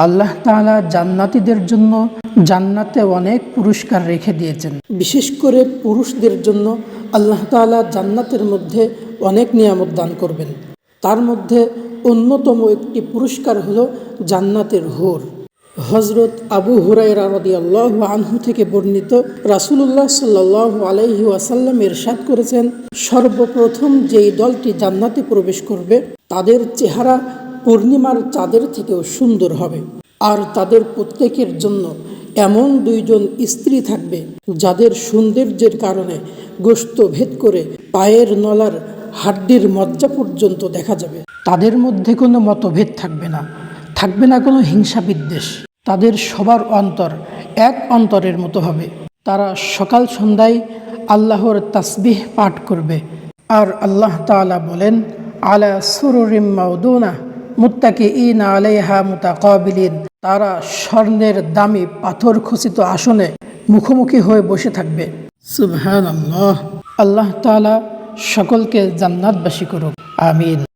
আল্লাহ তাআলা জান্নাতীদের জন্য জান্নাতে অনেক পুরস্কার রেখে দিয়েছেন। বিশেষ করে পুরুষদের জন্য আল্লাহ তাআলা জান্নাতের মধ্যে অনেক নিয়ামত দান করবেন। তার মধ্যে অন্যতম একটি পুরস্কার হলো জান্নাতের হুর। হযরত আবু হুরায়রা রাদিয়াল্লাহু আনহু থেকে বর্ণিত, রাসূলুল্লাহ সাল্লাল্লাহু আলাইহি ওয়াসাল্লাম ইরশাদ করেছেন, সর্বপ্রথম যেই দলটি জান্নাতে প্রবেশ করবে তাদের চেহারা পূর্ণিমার চাঁদের থেকেও সুন্দর হবে, আর তাদের প্রত্যেকের জন্য এমন দুইজন স্ত্রী থাকবে যাদের সৌন্দর্যের কারণে গোশত ভেদ করে পায়ের নলার হাড্ডির মজ্জা পর্যন্ত দেখা যাবে। তাদের মধ্যে কোনো মতভেদ থাকবে না, থাকবে না কোনো হিংসা বিদ্বেষ। তাদের সবার অন্তর এক অন্তরের মতো হবে। তারা সকাল সন্ধ্যায় আল্লাহর তাসবিহ পাঠ করবে। আর আল্লাহ তাআলা বলেন, আলা সুরুরিম মাউদুনা মুত্তাকিঈনা আলাইহা মুতাকাবিলিন। তারা স্বর্ণের দামি পাথর খচিত আসনে মুখোমুখি হয়ে বসে থাকবে। সুবহানাল্লাহ। আল্লাহ তাআলা সকলকে জান্নাতবাসী করুক, আমিন।